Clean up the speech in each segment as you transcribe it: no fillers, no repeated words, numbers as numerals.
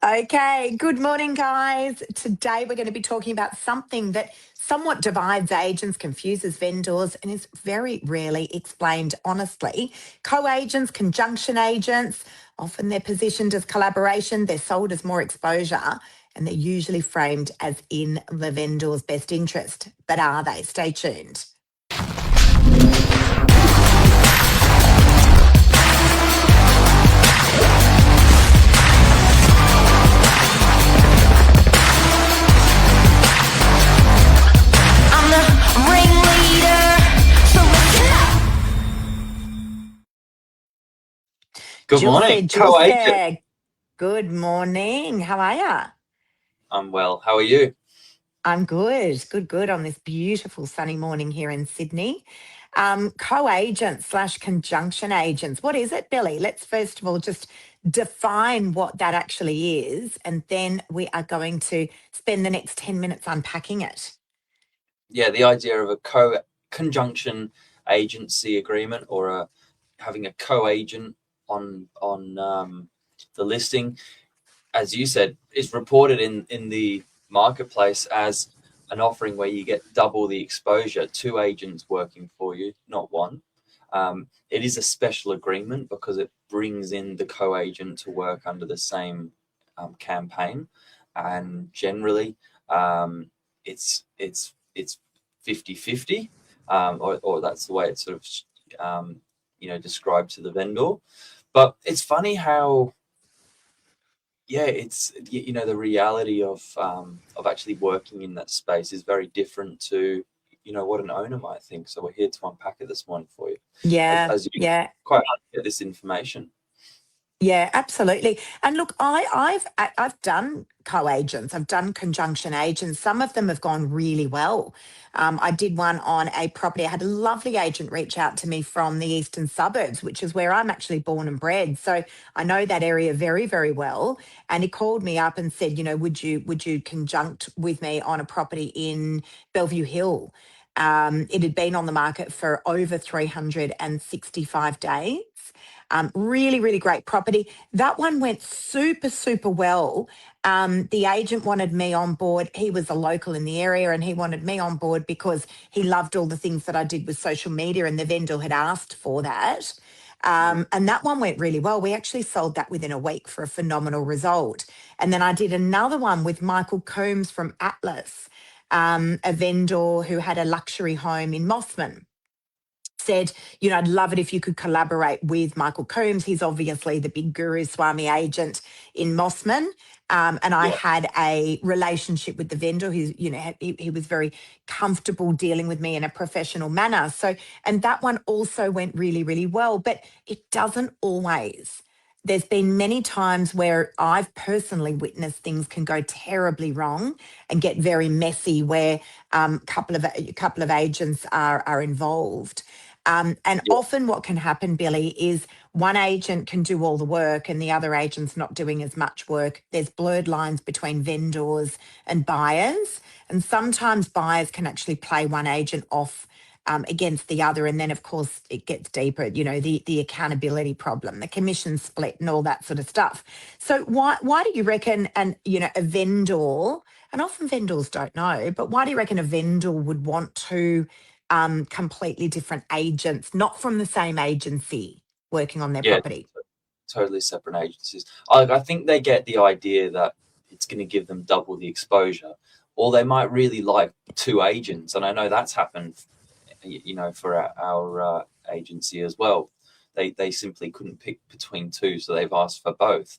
Okay, good morning, guys. Today we're going to be talking about something that somewhat divides agents, confuses vendors, and is very rarely explained honestly. Co-agents, conjunction agents, often they're positioned as collaboration, they're sold as more exposure, and they're usually framed as in the vendor's best interest. But are they? Stay tuned. Good morning, co-agent. Good morning. How are you? I'm well. How are you? I'm good on this beautiful sunny morning here in Sydney. Co-agents slash conjunction agents. What is it, Billy? Let's first of all just define what that actually is, and then we are going to spend the next 10 minutes unpacking it. Yeah, the idea of a conjunction agency agreement or having a co-agent on the listing, as you said, is reported in the marketplace as an offering where you get double the exposure, two agents working for you, not one. It is a special agreement because it brings in the co-agent to work under the same campaign, and generally it's 50-50, or that's the way it's sort of described to the vendor. But it's funny how it's the reality of actually working in that space is very different to what an owner might think. So we're here to unpack it this morning for you, as you quite hard to get this information. Yeah, absolutely. And look, I've done co-agents, I've done conjunction agents. Some of them have gone really well. I did one on a property. I had a lovely agent reach out to me from the eastern suburbs, which is where I'm actually born and bred. So I know that area very, very well. And he called me up and said, would you conjunct with me on a property in Bellevue Hill? It had been on the market for over 365 days. Really, really great property. That one went super, super well. The agent wanted me on board. He was a local in the area and he wanted me on board because he loved all the things that I did with social media, and the vendor had asked for that. And that one went really well. We actually sold that within a week for a phenomenal result. And then I did another one with Michael Combs from Atlas, a vendor who had a luxury home in Mossman. Said, I'd love it if you could collaborate with Michael Combs. He's obviously the big Guru Swami agent in Mossman. And I had a relationship with the vendor who's, he was very comfortable dealing with me in a professional manner. So, and that one also went really, really well, but it doesn't always. There's been many times where I've personally witnessed things can go terribly wrong and get very messy, where a couple of agents are involved. Often what can happen, Billy, is one agent can do all the work and the other agent's not doing as much work. There's blurred lines between vendors and buyers. And sometimes buyers can actually play one agent off against the other. And then, of course, it gets deeper, the accountability problem, the commission split and all that sort of stuff. So why do you reckon, a vendor, and often vendors don't know, but why do you reckon a vendor would want to completely different agents, not from the same agency, working on their property? Totally separate agencies. I think they get the idea that it's going to give them double the exposure, or they might really like two agents. And I know that's happened, for our agency as well. They simply couldn't pick between two, so they've asked for both.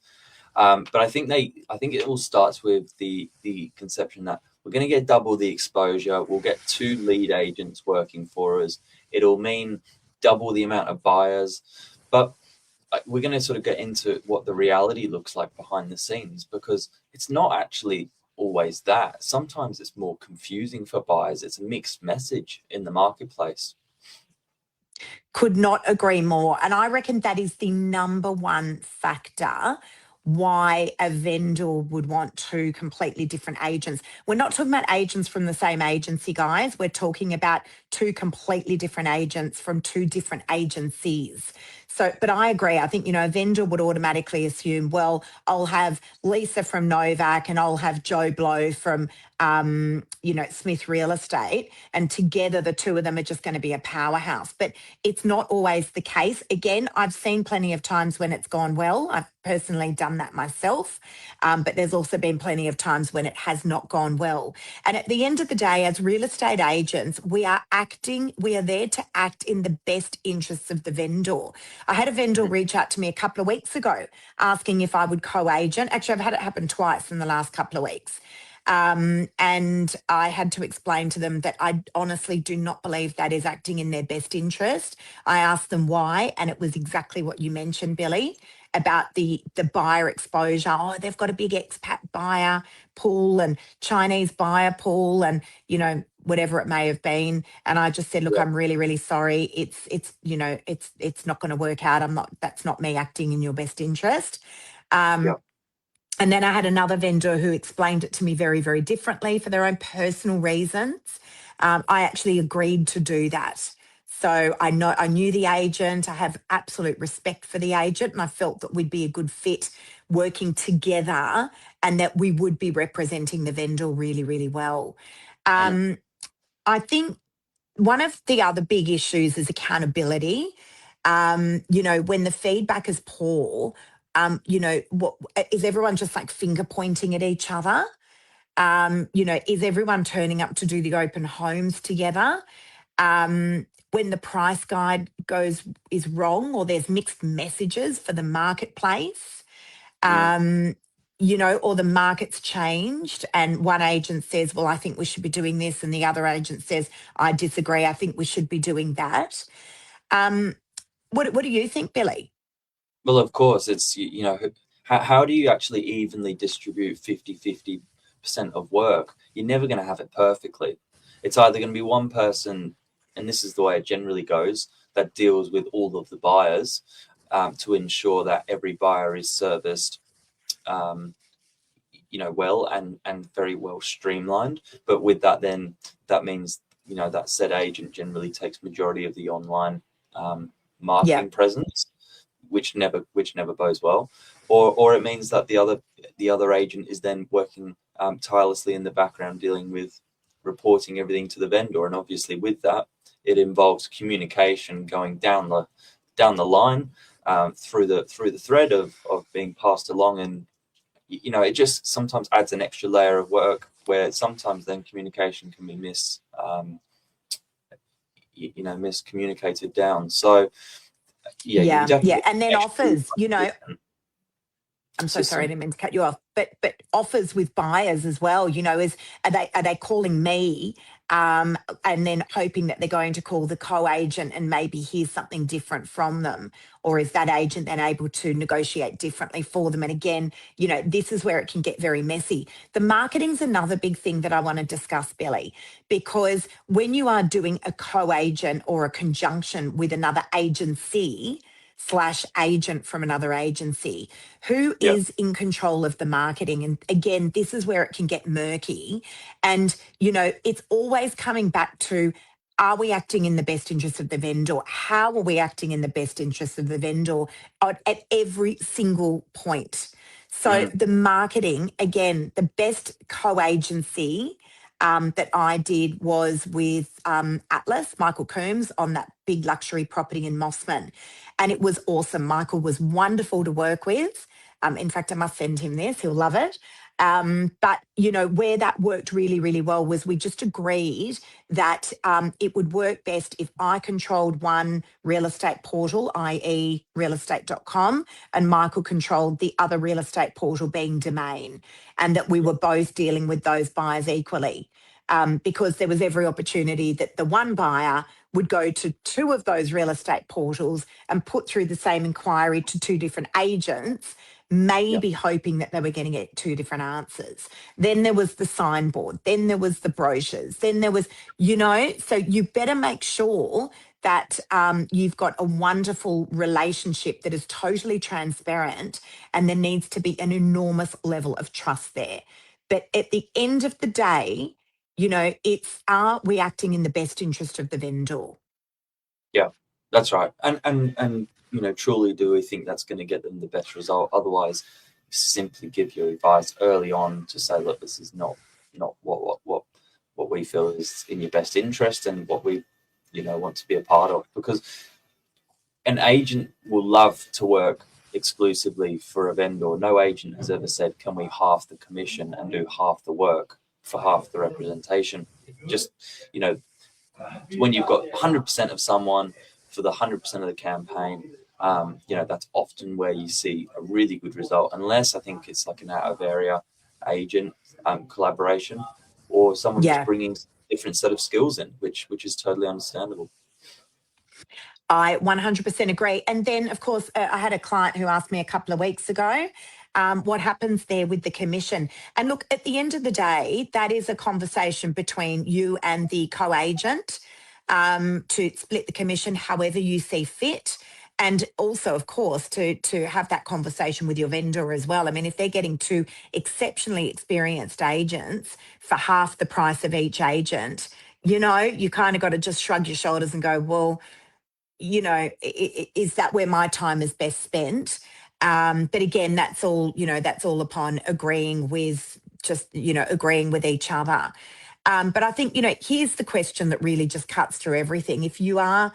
But I think it all starts with the conception that we're going to get double the exposure. We'll get two lead agents working for us. It'll mean double the amount of buyers. But we're going to sort of get into what the reality looks like behind the scenes, because it's not actually always that. Sometimes it's more confusing for buyers. It's a mixed message in the marketplace. Could not agree more. And I reckon that is the number one factor why a vendor would want two completely different agents. We're not talking about agents from the same agency, guys. We're talking about two completely different agents from two different agencies. So, but I agree. I think, a vendor would automatically assume, well, I'll have Lisa from Novak and I'll have Joe Blow from, Smith Real Estate. And together, the two of them are just going to be a powerhouse. But it's not always the case. Again, I've seen plenty of times when it's gone well. I've personally done that myself. But there's also been plenty of times when it has not gone well. And at the end of the day, as real estate agents, we are there to act in the best interests of the vendor. I had a vendor reach out to me a couple of weeks ago asking if I would co-agent. Actually, I've had it happen twice in the last couple of weeks. And I had to explain to them that I honestly do not believe that is acting in their best interest. I asked them why, and it was exactly what you mentioned, Billy, about the buyer exposure. Oh, they've got a big expat buyer pool and Chinese buyer pool and, whatever it may have been. And I just said, look, I'm really, really sorry. It's not going to work out. That's not me acting in your best interest. And then I had another vendor who explained it to me very, very differently for their own personal reasons. I actually agreed to do that. So I knew the agent. I have absolute respect for the agent, and I felt that we'd be a good fit working together, and that we would be representing the vendor really, really well. I think one of the other big issues is accountability. When the feedback is poor, what is everyone just like finger pointing at each other? Is everyone turning up to do the open homes together? When the price guide is wrong, or there's mixed messages for the marketplace, or the market's changed and one agent says, well, I think we should be doing this, and the other agent says, I disagree, I think we should be doing that. What do you think, Billy? Well, of course, it's, how do you actually evenly distribute 50% of work? You're never going to have it perfectly. It's either going to be one person, and this is the way it generally goes, that deals with all of the buyers to ensure that every buyer is serviced well and very well streamlined. But with that, then that means, that said agent generally takes majority of the online marketing presence, which never bodes well. Or it means that the other agent is then working tirelessly in the background, dealing with reporting everything to the vendor. And obviously with that, it involves communication going down the line through the thread of being passed along. And it just sometimes adds an extra layer of work where sometimes then communication can be miscommunicated down. So and then offers, I'm so sorry, I didn't mean to cut you off, but offers with buyers as well, are they calling me and then hoping that they're going to call the co-agent and maybe hear something different from them? Or is that agent then able to negotiate differently for them? And again, this is where it can get very messy. The marketing's another big thing that I want to discuss, Billy, because when you are doing a co-agent or a conjunction with another agency / agent from another agency, who is in control of the marketing? And again, this is where it can get murky. And, it's always coming back to, are we acting in the best interest of the vendor? How are we acting in the best interest of the vendor at every single point? So the marketing, again, the best co-agency that I did was with Atlas, Michael Coombs, on that big luxury property in Mossman. And it was awesome. Michael was wonderful to work with. In fact, I must send him this. He'll love it. But, where that worked really, really well was we just agreed that it would work best if I controlled one real estate portal, i.e. realestate.com, and Michael controlled the other real estate portal, being Domain, and that we were both dealing with those buyers equally. Because there was every opportunity that the one buyer would go to two of those real estate portals and put through the same inquiry to two different agents, maybe hoping that they were going to get two different answers. Then there was the signboard, then there was the brochures, then there was, so you better make sure that you've got a wonderful relationship that is totally transparent, and there needs to be an enormous level of trust there. But at the end of the day, it's, are we acting in the best interest of the vendor? Yeah, that's right. And truly, do we think that's going to get them the best result? Otherwise, simply give your advice early on to say, look, this is not what we feel is in your best interest and what we want to be a part of. Because an agent will love to work exclusively for a vendor. No agent has ever said, can we half the commission and do half the work for half the representation? Just, when you've got 100% of someone for the 100% of the campaign, that's often where you see a really good result, unless I think it's like an out of area agent collaboration, or someone just bringing a different set of skills in, which is totally understandable. I 100% agree. And then, of course, I had a client who asked me a couple of weeks ago, what happens there with the commission? And look, at the end of the day, that is a conversation between you and the co-agent to split the commission however you see fit. And also, of course, to have that conversation with your vendor as well. I mean, if they're getting two exceptionally experienced agents for half the price of each agent, you kind of got to just shrug your shoulders and go, well, is that where my time is best spent? But again, that's all upon agreeing with each other. But I think, here's the question that really just cuts through everything. If you are,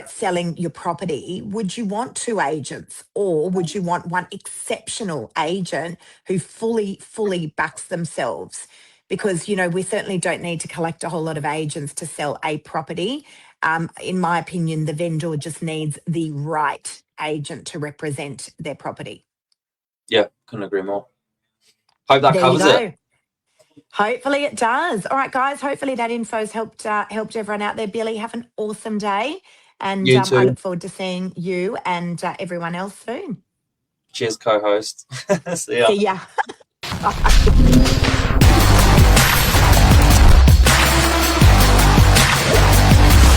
selling your property, would you want two agents, or would you want one exceptional agent who fully backs themselves? Because, we certainly don't need to collect a whole lot of agents to sell a property. In my opinion, the vendor just needs the right agent to represent their property. Yeah, couldn't agree more. Hope that covers it. Hopefully it does. All right, guys, hopefully that info's helped everyone out there. Billy, have an awesome day. And You too. I look forward to seeing you and everyone else soon. Cheers, co-host. See ya. See ya.